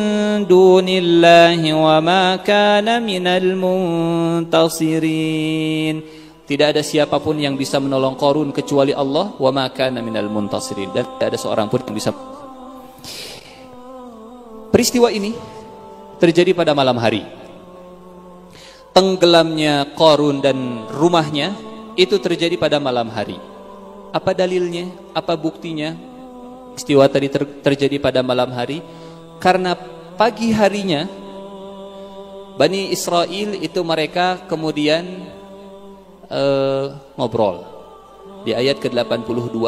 dunillahi wa ma kana minal muntasirin. Tidak ada siapapun yang bisa menolong Qarun kecuali Allah, wa ma kana minal muntasirin, dan tidak ada seorang pun yang bisa. Peristiwa ini terjadi pada malam hari. Tenggelamnya Qarun dan rumahnya itu terjadi pada malam hari. Apa dalilnya? Apa buktinya? Peristiwa tadi terjadi pada malam hari karena pagi harinya Bani Israel itu mereka kemudian ngobrol. Di ayat ke-82,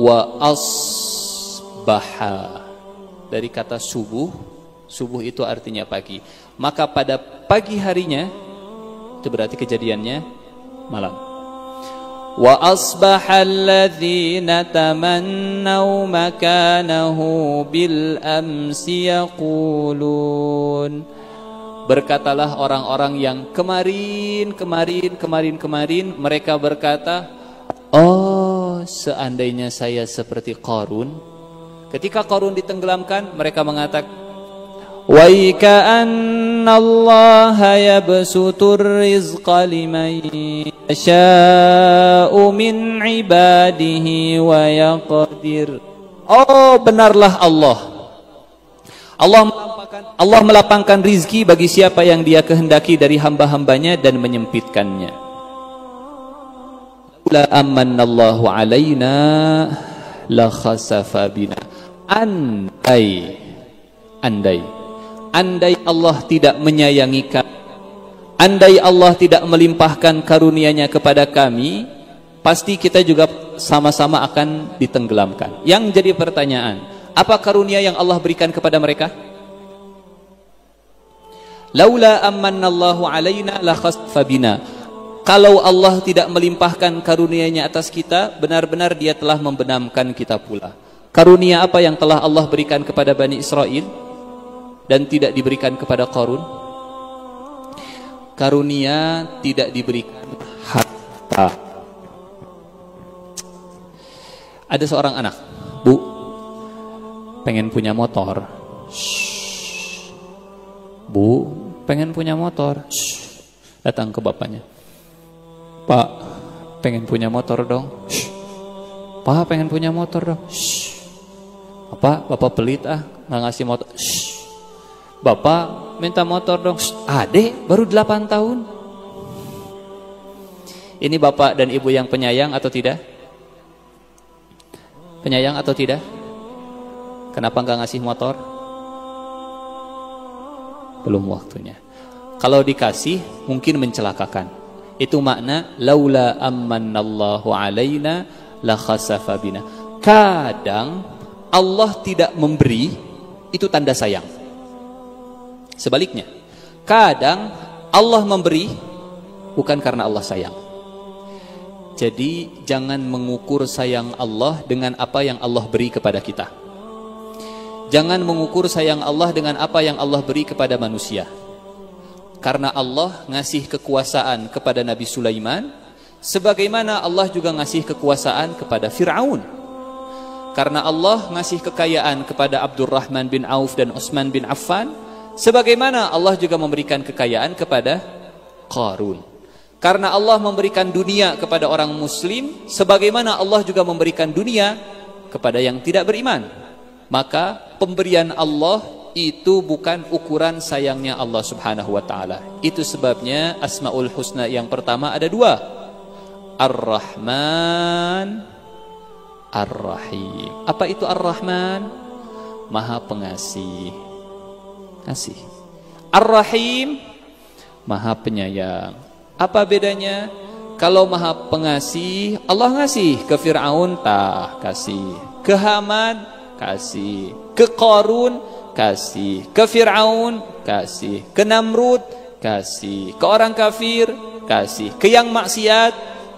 wa asbaha, dari kata subuh. Subuh itu artinya pagi. Maka pada pagi harinya, itu berarti kejadiannya malam. Wa asbaha alladhina tamannaw makanahu bil amsi yaqulun. Berkatalah orang-orang yang kemarin mereka berkata, oh, seandainya saya seperti Qarun. Ketika Qarun ditenggelamkan, mereka mengatakan, wa ka'annallaha yabsutur rizqa liman yasha'u min ibadihi wa yaqdir. Oh, benarlah Allah melapangkan rizki bagi siapa yang Dia kehendaki dari hamba-hambanya dan menyempitkannya. La amannallahu alaina la khasafa bina. Andai Allah tidak menyayangi kami, andai Allah tidak melimpahkan karunia-Nya kepada kami, pasti kita juga sama-sama akan ditenggelamkan. Yang jadi pertanyaan, apa karunia yang Allah berikan kepada mereka? Laula amannallahu alaina la khasafa bina. Kalau Allah tidak melimpahkan karunia-Nya atas kita, benar-benar Dia telah membenamkan kita pula. Karunia apa yang telah Allah berikan kepada Bani Israel dan tidak diberikan kepada Qarun? karunia tidak diberikan harta. Ada seorang anak, Bu, pengen punya motor. Bu, pengen punya motor. Datang ke bapaknya. Pak, pengen punya motor dong. Pak, pengen punya motor dong. Bapak pelit nggak ngasih motor. Bapak minta motor dong. Adek baru 8 tahun. Ini bapak dan ibu yang penyayang atau tidak? Penyayang atau tidak? Kenapa nggak ngasih motor? Belum waktunya. Kalau dikasih mungkin mencelakakan. Itu makna laula ammanallahu alaina la khasafa bina. Kadang Allah tidak memberi itu tanda sayang. Sebaliknya, kadang Allah memberi bukan karena Allah sayang. Jadi jangan mengukur sayang Allah dengan apa yang Allah beri kepada kita. Jangan mengukur sayang Allah dengan apa yang Allah beri kepada manusia. Karena Allah ngasih kekuasaan kepada Nabi Sulaiman, sebagaimana Allah juga ngasih kekuasaan kepada Fir'aun. Karena Allah ngasih kekayaan kepada Abdurrahman bin Auf dan Utsman bin Affan, sebagaimana Allah juga memberikan kekayaan kepada Qarun. Karena Allah memberikan dunia kepada orang muslim, sebagaimana Allah juga memberikan dunia kepada yang tidak beriman. Maka pemberian Allah itu bukan ukuran sayangnya Allah subhanahu wa ta'ala. Itu sebabnya Asma'ul Husna yang pertama ada 2. Ar-Rahman, Ar-Rahim. Apa itu Ar-Rahman? Maha pengasih, kasih. Ar-Rahim, Maha penyayang. Apa bedanya? Kalau Maha pengasih, Allah ngasih ke Fir'aun, kasih. Ke Haman, kasih. Ke Qarun, kasih. Ke Fir'aun, kasih. Ke Namrud, kasih. Ke orang kafir, kasih. Ke yang maksiat,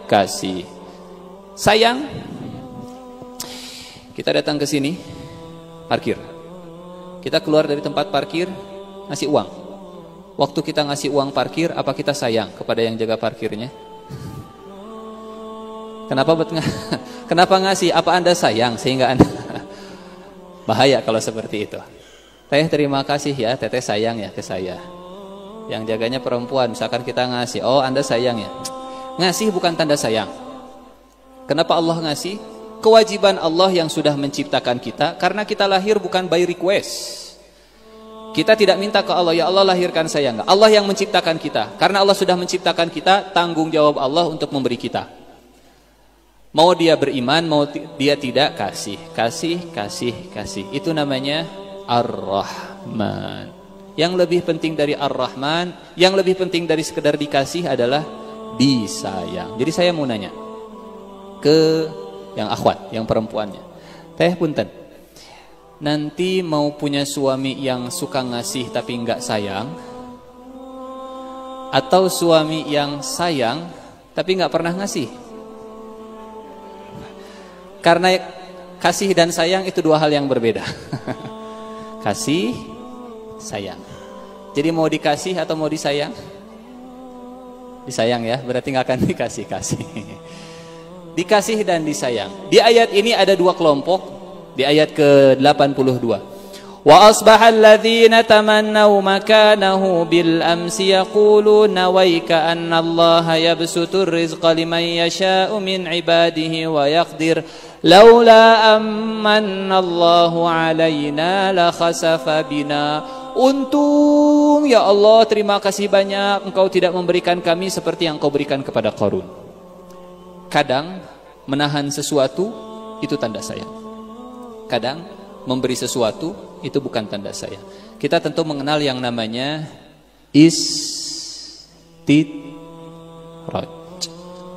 kasih. Sayang, kita datang ke sini, parkir. Kita keluar dari tempat parkir, ngasih uang. Waktu kita ngasih uang parkir, apa kita sayang kepada yang jaga parkirnya? Kenapa ngasih? Apa Anda sayang sehingga Anda bahaya kalau seperti itu. Teh terima kasih ya, teteh sayang ya ke saya. Yang jaganya perempuan, misalkan kita ngasih, oh Anda sayang ya. Ngasih bukan tanda sayang. Kenapa Allah ngasih? Kewajiban Allah yang sudah menciptakan kita, karena kita lahir bukan by request. Kita tidak minta ke Allah, ya Allah lahirkan saya, enggak. Allah yang menciptakan kita. Karena Allah sudah menciptakan kita, tanggung jawab Allah untuk memberi kita. Mau dia beriman, mau dia tidak, kasih. Itu namanya Ar-Rahman. Yang lebih penting dari Ar-Rahman, yang lebih penting dari sekedar dikasih adalah disayang. Jadi saya mau nanya ke yang akhwat, yang perempuannya. Teh punten. Nanti mau punya suami yang suka ngasih tapi enggak sayang, atau suami yang sayang tapi enggak pernah ngasih? Karena kasih dan sayang itu 2 hal yang berbeda. Kasih, sayang. Jadi mau dikasih atau mau disayang? Disayang ya, berarti enggak akan dikasih. Dikasih dan disayang. Di ayat ini ada 2 kelompok. Di ayat ke-82. Wa asbahal ladzina tamannaw makanahu bil amsi yaquluna waika anna Allah yabsutur rizqa liman yasha'u min ibadihi wa yaqdir laula amanna Allahu alaina la khasafa bina. Untung ya Allah, terima kasih banyak Engkau tidak memberikan kami seperti yang Engkau berikan kepada Qarun. Kadang menahan sesuatu itu tanda sayang. Kadang memberi sesuatu itu bukan tanda sayang. Kita tentu mengenal yang namanya istidraj.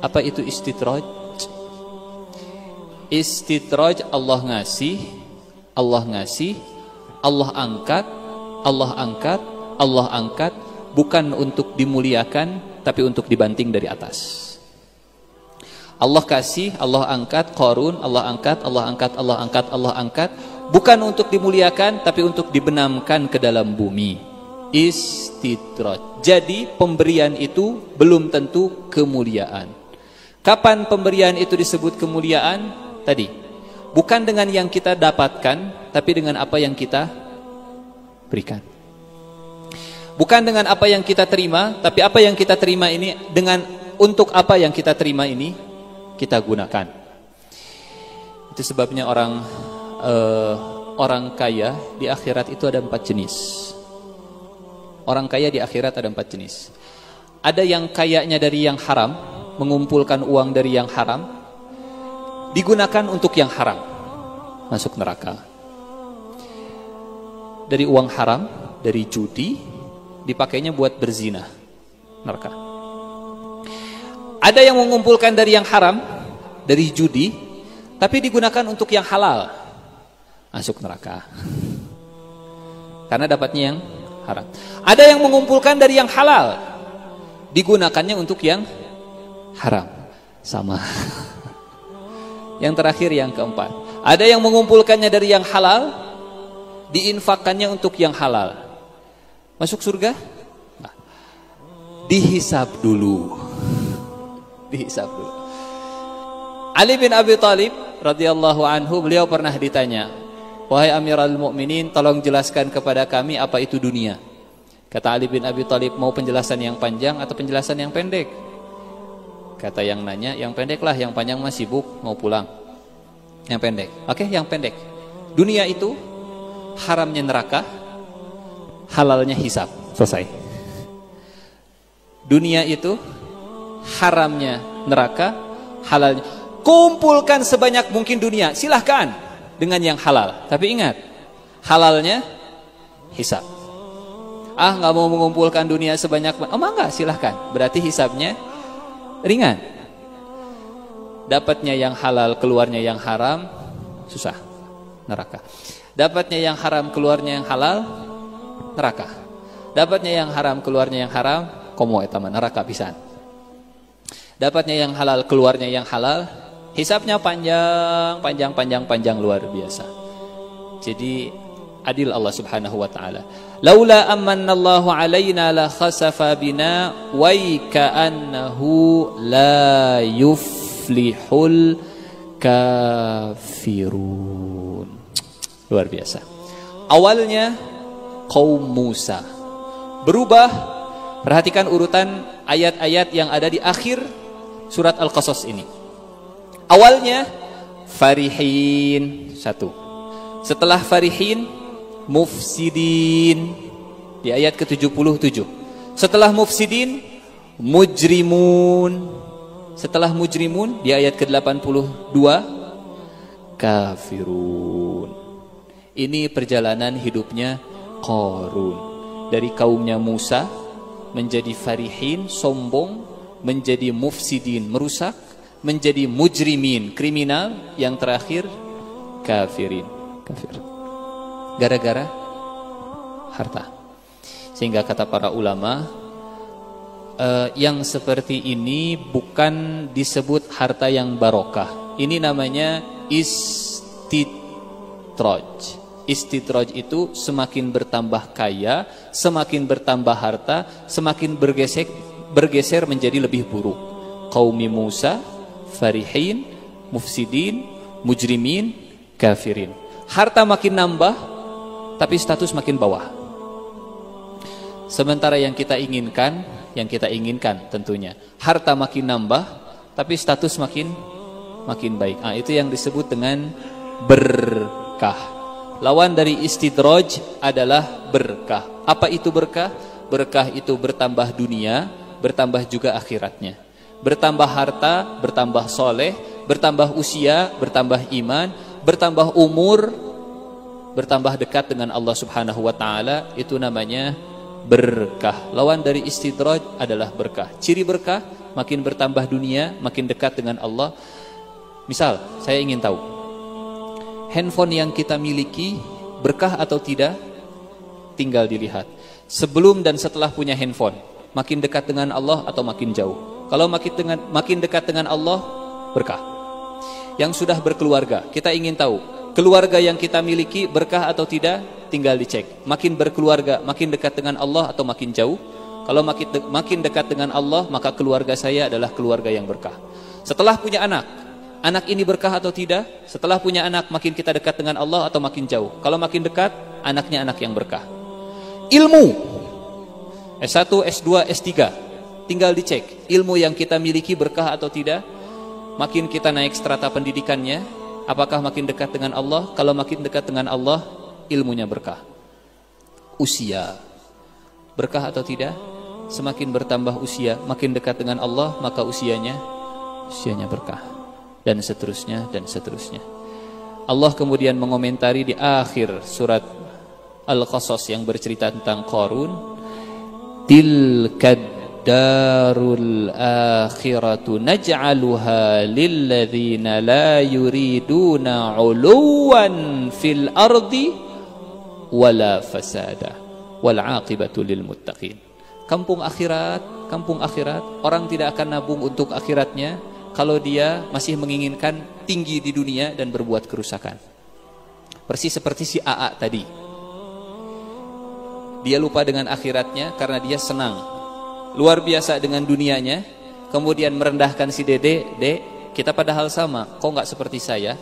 Apa itu istidraj? Istidraj Allah ngasih, Allah angkat, bukan untuk dimuliakan tapi untuk dibanting dari atas. Allah kasih, Allah angkat, Qarun, Allah angkat, bukan untuk dimuliakan tapi untuk dibenamkan ke dalam bumi. istidraj. Jadi pemberian itu belum tentu kemuliaan. Kapan pemberian itu disebut kemuliaan? Tadi, bukan dengan yang kita dapatkan, tapi dengan apa yang kita berikan. Bukan dengan apa yang kita terima, tapi apa yang kita terima ini dengan untuk apa yang kita terima ini kita gunakan. Itu sebabnya orang kaya di akhirat itu ada 4 jenis. Orang kaya di akhirat ada 4 jenis. Ada yang kayanya dari yang haram, mengumpulkan uang dari yang haram, digunakan untuk yang haram, masuk neraka. Dari uang haram, dari judi, dipakainya buat berzina, neraka. Ada yang mengumpulkan dari yang haram, dari judi, tapi digunakan untuk yang halal, masuk neraka. Karena dapatnya yang haram. Ada yang mengumpulkan dari yang halal, digunakannya untuk yang haram, sama. Yang terakhir, yang keempat, ada yang mengumpulkannya dari yang halal, diinfakkannya untuk yang halal, masuk surga? Nah, dihisab dulu. Dihisab dulu. Ali bin Abi Thalib radhiyallahu anhu, beliau pernah ditanya, "Wahai Amirul Mukminin, tolong jelaskan kepada kami apa itu dunia." Kata Ali bin Abi Thalib, "Mau penjelasan yang panjang atau penjelasan yang pendek?" Kata yang nanya, "Yang pendek lah, yang panjang masih sibuk mau pulang." Yang pendek. Oke, yang pendek. Dunia itu haramnya neraka, halalnya hisab. Selesai. Dunia itu haramnya neraka, halalnya. Kumpulkan sebanyak mungkin dunia, silahkan dengan yang halal. Tapi ingat, halalnya hisab. Ah, nggak mau mengumpulkan dunia sebanyak, enggak, silahkan. Berarti hisabnya ringan. Dapatnya yang halal, keluarnya yang haram, susah, neraka. Dapatnya yang haram, keluarnya yang halal, neraka. Dapatnya yang haram, keluarnya yang haram, komo eta mah neraka pisan. Dapatnya yang halal, keluarnya yang halal, hisabnya panjang luar biasa. Jadi adil Allah Subhanahu wa taala. Laula amannallahu alaina la khasafa bina wa ka'annahu la yuflihul kafirun. Luar biasa. Awalnya kaum Musa berubah. Perhatikan urutan ayat-ayat yang ada di akhir surat Al-Qasas ini. Awalnya farihin, 1. Setelah farihin, mufsidin di ayat ke-77. Setelah mufsidin, mujrimun. Setelah mujrimun di ayat ke-82, kafirun. Ini perjalanan hidupnya Qarun. Dari kaumnya Musa menjadi farihin, sombong, menjadi mufsidin, merusak, menjadi mujrimin, kriminal, yang terakhir kafirin, kafir. Gara-gara harta. Sehingga kata para ulama, yang seperti ini bukan disebut harta yang barokah. Ini namanya istidraj. Istidraj itu semakin bertambah kaya, semakin bertambah harta, semakin bergeser menjadi lebih buruk. Qaumi Musa, farihin, mufsidin, mujrimin, kafirin. Harta makin nambah, tapi status makin bawah. Sementara yang kita inginkan tentunya, harta makin nambah, tapi status makin baik. Itu yang disebut dengan berkah. Lawan dari istidraj adalah berkah. Apa itu berkah? Berkah itu bertambah dunia, bertambah juga akhiratnya. Bertambah harta, bertambah soleh, bertambah usia, bertambah iman, bertambah umur, bertambah dekat dengan Allah Subhanahu wa taala. Itu namanya berkah. Lawan dari istidraj adalah berkah. Ciri berkah, makin bertambah dunia, makin dekat dengan Allah. Misal, saya ingin tahu, handphone yang kita miliki berkah atau tidak? Tinggal dilihat. Sebelum dan setelah punya handphone, makin dekat dengan Allah atau makin jauh? Kalau makin dekat dengan Allah, berkah. Yang sudah berkeluarga, kita ingin tahu, keluarga yang kita miliki berkah atau tidak? tinggal dicek. Makin berkeluarga, makin dekat dengan Allah atau makin jauh? Kalau makin dekat dengan Allah, maka keluarga saya adalah keluarga yang berkah. Setelah punya anak, anak ini berkah atau tidak? Setelah punya anak, makin kita dekat dengan Allah atau makin jauh? Kalau makin dekat, anaknya anak yang berkah. Ilmu S1, S2, S3, tinggal dicek. Ilmu yang kita miliki berkah atau tidak? Makin kita naik strata pendidikannya, apakah makin dekat dengan Allah? Kalau makin dekat dengan Allah, ilmunya berkah. Usia, berkah atau tidak? Semakin bertambah usia, makin dekat dengan Allah, maka usianya berkah. Dan seterusnya, dan seterusnya. Allah kemudian mengomentari di akhir surat Al-Qasas yang bercerita tentang Qarun, tilkad darul akhiratu naj'aluha lilladzina la yuriduna 'uluwan fil ardi wala fasada wal 'aqibatu lil muttaqin. Kampung akhirat, orang tidak akan nabung untuk akhiratnya kalau dia masih menginginkan tinggi di dunia dan berbuat kerusakan. Persis seperti si AA tadi. Dia lupa dengan akhiratnya karena dia senang luar biasa dengan dunianya, kemudian merendahkan si Dede. Dek, kita padahal sama, kok nggak seperti saya?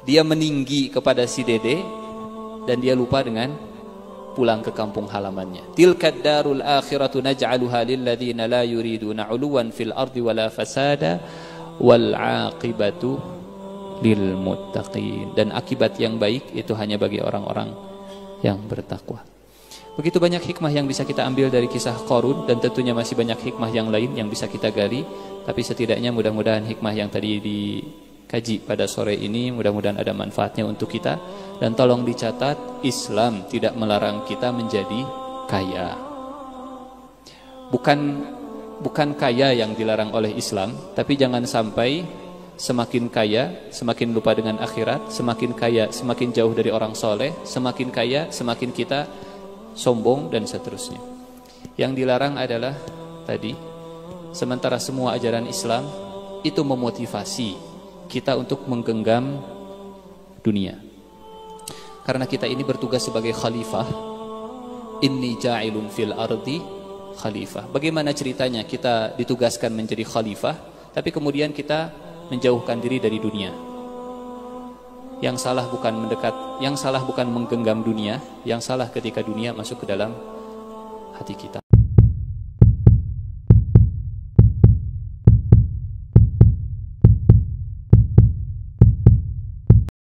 Dia meninggi kepada si Dede dan dia lupa dengan pulang ke kampung halamannya. Tilkad darul akhiratu naj'aluha lilladzina la yuriduna 'uluwan fil ardi wala fasada wal 'aqibatu lil muttaqin. Dan akibat yang baik itu hanya bagi orang-orang yang bertakwa. Begitu banyak hikmah yang bisa kita ambil dari kisah Qarun, dan tentunya masih banyak hikmah yang lain yang bisa kita gali. Tapi setidaknya mudah-mudahan hikmah yang tadi dikaji pada sore ini mudah-mudahan ada manfaatnya untuk kita. Dan tolong dicatat, Islam tidak melarang kita menjadi kaya. Bukan kaya yang dilarang oleh Islam, tapi jangan sampai semakin kaya semakin lupa dengan akhirat, semakin kaya semakin jauh dari orang soleh, semakin kaya semakin kita sombong dan seterusnya. Yang dilarang adalah tadi, sementara semua ajaran Islam itu memotivasi kita untuk menggenggam dunia. Karena kita ini bertugas sebagai khalifah. Inni ja'ilun fil ardi khalifah. Bagaimana ceritanya kita ditugaskan menjadi khalifah, tapi kemudian kita menjauhkan diri dari dunia? Yang salah bukan mendekat, yang salah bukan menggenggam dunia, yang salah ketika dunia masuk ke dalam hati kita.